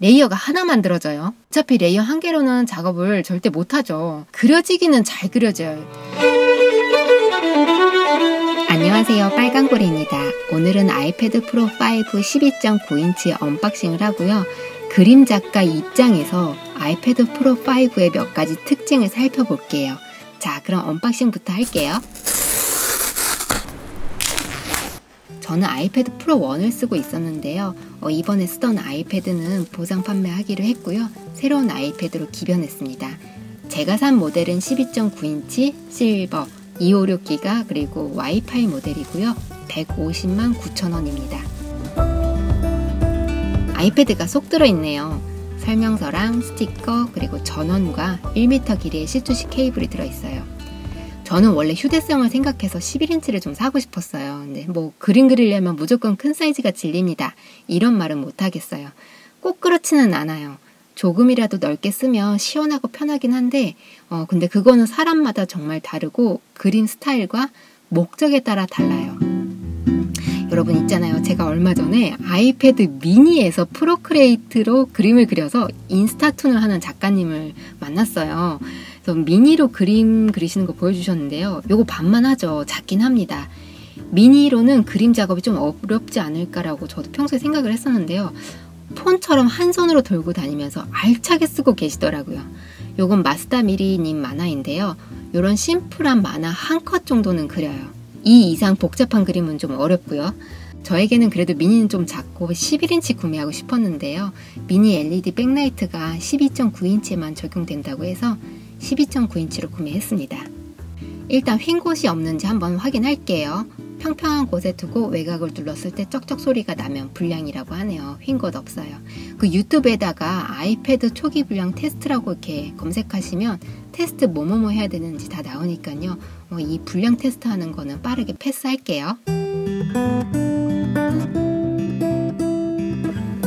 레이어가 하나 만들어져요. 어차피 레이어 한 개로는 작업을 절대 못하죠. 그려지기는 잘 그려져요. 안녕하세요, 빨강고래입니다. 오늘은 아이패드 프로 5 12.9인치 언박싱을 하고요. 그림 작가 입장에서 아이패드 프로 5의 몇 가지 특징을 살펴볼게요. 자, 그럼 언박싱부터 할게요. 저는 아이패드 프로 1을 쓰고 있었는데요. 이번에 쓰던 아이패드는 보상 판매하기로 했고요. 새로운 아이패드로 기변했습니다. 제가 산 모델은 12.9인치 실버 256기가 그리고 와이파이 모델이고요. 150만 9천원입니다. 아이패드가 쏙 들어있네요. 설명서랑 스티커 그리고 전원과 1m 길이의 C2C 케이블이 들어있어요. 저는 원래 휴대성을 생각해서 11인치를 좀 사고 싶었어요. 근데 뭐 그림 그리려면 무조건 큰 사이즈가 진립니다. 이런 말은 못하겠어요. 꼭 그렇지는 않아요. 조금이라도 넓게 쓰면 시원하고 편하긴 한데 근데 그거는 사람마다 정말 다르고 그림 스타일과 목적에 따라 달라요. 여러분 있잖아요. 제가 얼마 전에 아이패드 미니에서 프로크레이트로 그림을 그려서 인스타툰을 하는 작가님을 만났어요. 그래서 미니로 그림 그리시는 거 보여주셨는데요. 요거 반만하죠. 작긴 합니다. 미니로는 그림 작업이 좀 어렵지 않을까라고 저도 평소에 생각을 했었는데요. 폰처럼 한 손으로 들고 다니면서 알차게 쓰고 계시더라고요. 요건 마스다미리님 만화인데요. 요런 심플한 만화 한 컷 정도는 그려요. 이 이상 복잡한 그림은 좀 어렵고요. 저에게는 그래도 미니는 좀 작고 11인치 구매하고 싶었는데요. 미니 LED 백라이트가 12.9인치에만 적용된다고 해서 12.9인치로 구매했습니다. 일단 휜 곳이 없는지 한번 확인할게요. 평평한 곳에 두고 외곽을 눌렀을 때 쩍쩍 소리가 나면 불량이라고 하네요. 휜 곳 없어요. 그 유튜브에다가 아이패드 초기 불량 테스트라고 이렇게 검색하시면 테스트 뭐뭐뭐 해야 되는지 다 나오니까요. 이 불량 테스트 하는 거는 빠르게 패스할게요.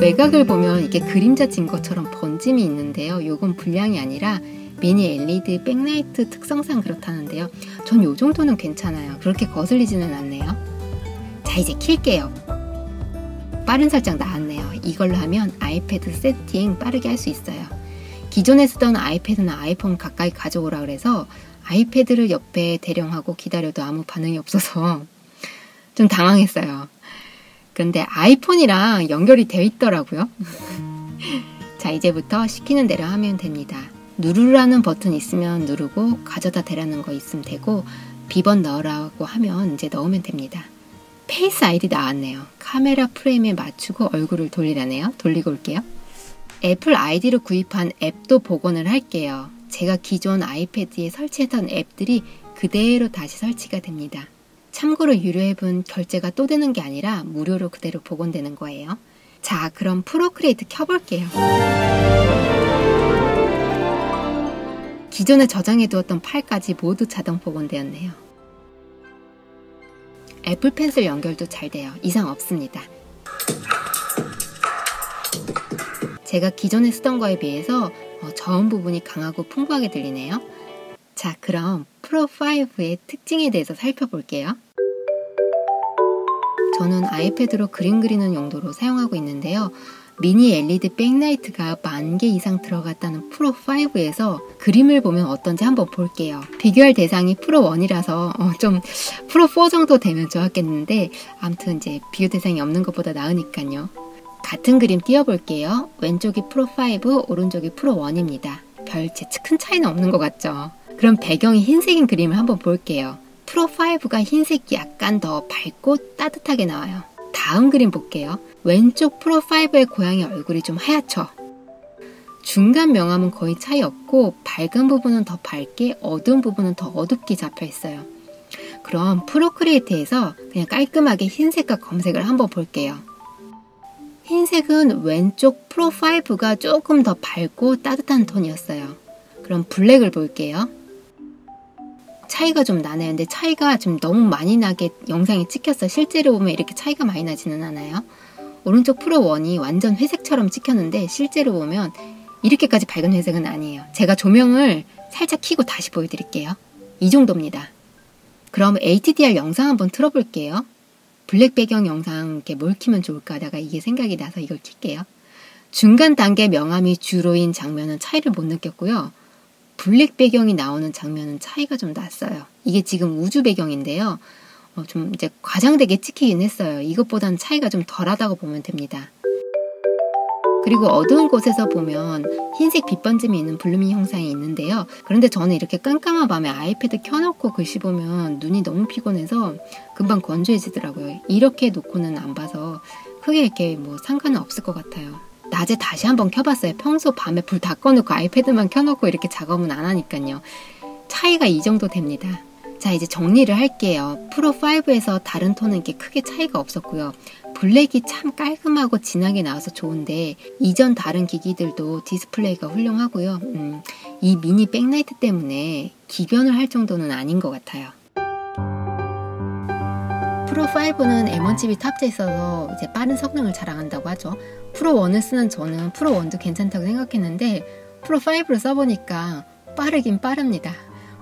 외곽을 보면 이게 그림자 진 것처럼 번짐이 있는데요. 요건 불량이 아니라 미니 LED 백라이트 특성상 그렇다는데요. 전 요 정도는 괜찮아요. 그렇게 거슬리지는 않네요. 자, 이제 킬게요. 빠른 설정 나왔네요. 이걸로 하면 아이패드 세팅 빠르게 할 수 있어요. 기존에 쓰던 아이패드나 아이폰 가까이 가져오라 그래서 아이패드를 옆에 대령하고 기다려도 아무 반응이 없어서 좀 당황했어요. 그런데 아이폰이랑 연결이 되어 있더라고요. 자, 이제부터 시키는 대로 하면 됩니다. 누르라는 버튼 있으면 누르고 가져다 대라는 거 있으면 되고 비번 넣으라고 하면 이제 넣으면 됩니다. 페이스 아이디 나왔네요. 카메라 프레임에 맞추고 얼굴을 돌리라네요. 돌리고 올게요. 애플 아이디로 구입한 앱도 복원을 할게요. 제가 기존 아이패드에 설치했던 앱들이 그대로 다시 설치가 됩니다. 참고로 유료 앱은 결제가 또 되는 게 아니라 무료로 그대로 복원되는 거예요. 자, 그럼 프로크리에이트 켜볼게요. 기존에 저장해두었던 파일까지 모두 자동 복원되었네요. 애플 펜슬 연결도 잘 돼요. 이상 없습니다. 제가 기존에 쓰던 거에 비해서 저음 부분이 강하고 풍부하게 들리네요. 자, 그럼 프로 5의 특징에 대해서 살펴볼게요. 저는 아이패드로 그림 그리는 용도로 사용하고 있는데요. 미니 LED 백라이트가 10,000개 이상 들어갔다는 프로 5에서 그림을 보면 어떤지 한번 볼게요. 비교할 대상이 프로 1이라서 좀 프로 4 정도 되면 좋았겠는데 아무튼 이제 비교 대상이 없는 것보다 나으니까요. 같은 그림 띄워볼게요. 왼쪽이 프로 5, 오른쪽이 프로 1입니다. 별 큰 차이는 없는 것 같죠? 그럼 배경이 흰색인 그림을 한번 볼게요. 프로 5가 흰색이 약간 더 밝고 따뜻하게 나와요. 다음 그림 볼게요. 왼쪽 프로 5의 고양이 얼굴이 좀 하얗죠? 중간 명암은 거의 차이 없고 밝은 부분은 더 밝게 어두운 부분은 더 어둡게 잡혀 있어요. 그럼 프로크리에이트에서 그냥 깔끔하게 흰색과 검색을 한번 볼게요. 흰색은 왼쪽 프로 5가 조금 더 밝고 따뜻한 톤이었어요. 그럼 블랙을 볼게요. 차이가 좀 나네요. 근데 차이가 좀 너무 많이 나게 영상에 찍혔어요. 실제로 보면 이렇게 차이가 많이 나지는 않아요. 오른쪽 프로 1이 완전 회색처럼 찍혔는데 실제로 보면 이렇게까지 밝은 회색은 아니에요. 제가 조명을 살짝 켜고 다시 보여드릴게요. 이 정도입니다. 그럼 HDR 영상 한번 틀어볼게요. 블랙 배경 영상 이렇게 뭘 켜면 좋을까 하다가 이게 생각이 나서 이걸 켤게요. 중간 단계 명암이 주로인 장면은 차이를 못 느꼈고요. 블랙 배경이 나오는 장면은 차이가 좀 났어요. 이게 지금 우주 배경인데요. 좀 이제 과장되게 찍히긴 했어요. 이것보다는 차이가 좀 덜하다고 보면 됩니다. 그리고 어두운 곳에서 보면 흰색 빛번짐이 있는 블루밍 형상이 있는데요. 그런데 저는 이렇게 깜깜한 밤에 아이패드 켜놓고 글씨 보면 눈이 너무 피곤해서 금방 건조해지더라고요. 이렇게 놓고는 안 봐서 크게 이렇게 뭐 상관은 없을 것 같아요. 낮에 다시 한번 켜봤어요. 평소 밤에 불 다 꺼놓고 아이패드만 켜놓고 이렇게 작업은 안 하니까요. 차이가 이 정도 됩니다. 자, 이제 정리를 할게요. 프로5에서 다른 톤은 이렇게 크게 차이가 없었고요. 블랙이 참 깔끔하고 진하게 나와서 좋은데 이전 다른 기기들도 디스플레이가 훌륭하고요. 이 미니 백라이트 때문에 기변을 할 정도는 아닌 것 같아요. 프로5는 M1 칩이 탑재해 있어서 이제 빠른 성능을 자랑한다고 하죠. 프로1을 쓰는 저는 프로1도 괜찮다고 생각했는데 프로5를 써보니까 빠르긴 빠릅니다.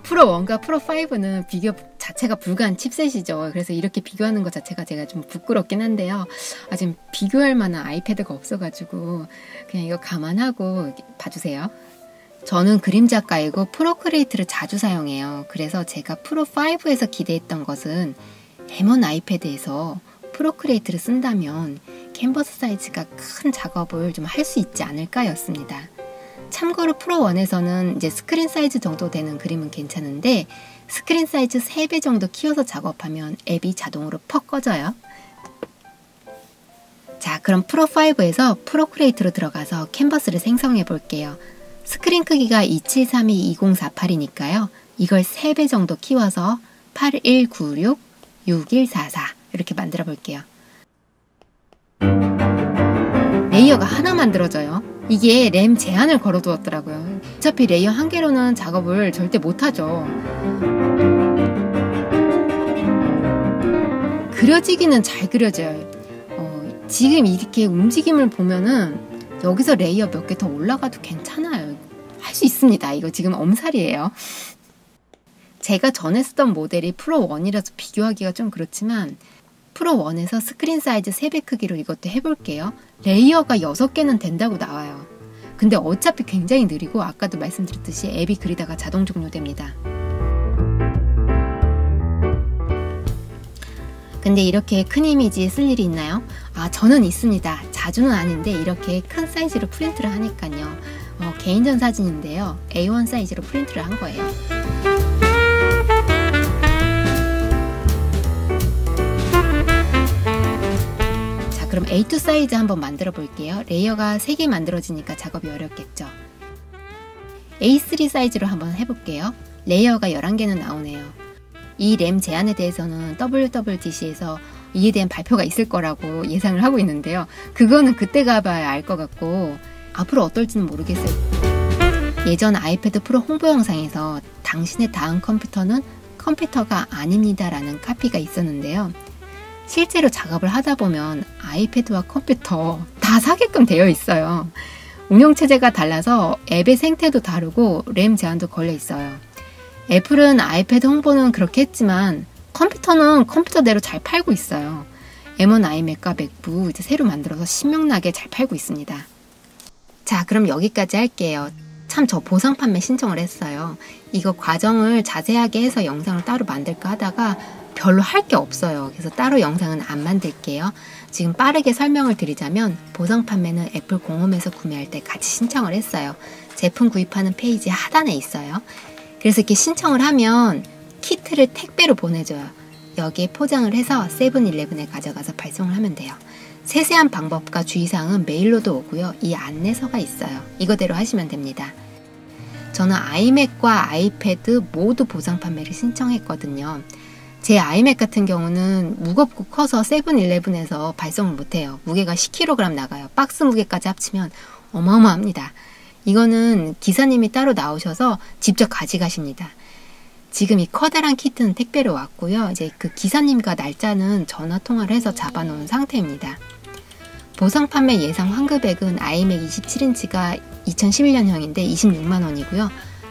프로1과 프로5는 비교 자체가 불가한 칩셋이죠. 그래서 이렇게 비교하는 것 자체가 제가 좀 부끄럽긴 한데요. 지금 비교할 만한 아이패드가 없어가지고 그냥 이거 감안하고 봐주세요. 저는 그림 작가이고 프로크리에이트를 자주 사용해요. 그래서 제가 프로5에서 기대했던 것은 M1 아이패드에서 프로크리에이트를 쓴다면 캔버스 사이즈가 큰 작업을 좀 할 수 있지 않을까 였습니다. 참고로 프로1에서는 이제 스크린 사이즈 정도 되는 그림은 괜찮은데 스크린 사이즈 3배 정도 키워서 작업하면 앱이 자동으로 퍽 꺼져요. 자, 그럼 프로5에서 프로크리에이트로 들어가서 캔버스를 생성해 볼게요. 스크린 크기가 2732-2048이니까요. 이걸 3배 정도 키워서 8196-6144 이렇게 만들어 볼게요. 레이어가 하나 만들어져요. 이게 램 제한을 걸어두었더라고요. 어차피 레이어 한 개로는 작업을 절대 못하죠. 그려지기는 잘 그려져요. 지금 이렇게 움직임을 보면은 여기서 레이어 몇 개 더 올라가도 괜찮아요. 할 수 있습니다. 이거 지금 엄살이에요. 제가 전에 쓰던 모델이 프로1이라서 비교하기가 좀 그렇지만 프로1에서 스크린 사이즈 3배 크기로 이것도 해볼게요. 레이어가 6개는 된다고 나와요. 근데 어차피 굉장히 느리고 아까도 말씀드렸듯이 앱이 그리다가 자동 종료됩니다. 근데 이렇게 큰 이미지에 쓸 일이 있나요? 저는 있습니다. 자주는 아닌데 이렇게 큰 사이즈로 프린트를 하니까요. 개인전 사진인데요. A1 사이즈로 프린트를 한 거예요. 그럼 A2 사이즈 한번 만들어 볼게요. 레이어가 3개 만들어지니까 작업이 어렵겠죠. A3 사이즈로 한번 해볼게요. 레이어가 11개는 나오네요. 이 램 제한에 대해서는 WWDC에서 이에 대한 발표가 있을 거라고 예상을 하고 있는데요. 그거는 그때 가봐야 알 것 같고 앞으로 어떨지는 모르겠어요. 예전 아이패드 프로 홍보 영상에서 당신의 다음 컴퓨터는 컴퓨터가 아닙니다 라는 카피가 있었는데요. 실제로 작업을 하다 보면 아이패드와 컴퓨터 다 사게끔 되어 있어요. 운영체제가 달라서 앱의 생태도 다르고 램 제한도 걸려 있어요. 애플은 아이패드 홍보는 그렇게 했지만 컴퓨터는 컴퓨터대로 잘 팔고 있어요. M1 아이맥과 맥북 이제 새로 만들어서 신명나게 잘 팔고 있습니다. 자, 그럼 여기까지 할게요. 참 저 보상 판매 신청을 했어요. 이거 과정을 자세하게 해서 영상을 따로 만들까 하다가 별로 할 게 없어요. 그래서 따로 영상은 안 만들게요. 지금 빠르게 설명을 드리자면 보상 판매는 애플 공홈에서 구매할 때 같이 신청을 했어요. 제품 구입하는 페이지 하단에 있어요. 그래서 이렇게 신청을 하면 키트를 택배로 보내줘요. 여기에 포장을 해서 세븐일레븐에 가져가서 발송을 하면 돼요. 세세한 방법과 주의사항은 메일로도 오고요. 이 안내서가 있어요. 이거대로 하시면 됩니다. 저는 아이맥과 아이패드 모두 보상 판매를 신청했거든요. 제 아이맥 같은 경우는 무겁고 커서 세븐일레븐에서 발송을 못해요. 무게가 10kg 나가요. 박스 무게까지 합치면 어마어마합니다. 이거는 기사님이 따로 나오셔서 직접 가져가십니다. 지금 이 커다란 키트는 택배로 왔고요. 이제 그 기사님과 날짜는 전화 통화를 해서 잡아놓은 상태입니다. 보상 판매 예상 환급액은 아이맥 27인치가 2011년형인데 26만원이고요.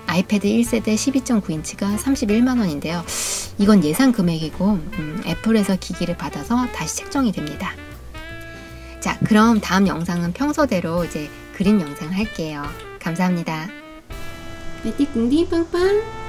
아이패드 1세대 12.9인치가 31만원인데요. 이건 예상 금액이고 애플에서 기기를 받아서 다시 책정이 됩니다. 자, 그럼 다음 영상은 평소대로 이제 그림 영상 할게요. 감사합니다. 띠꿍디 빵빵.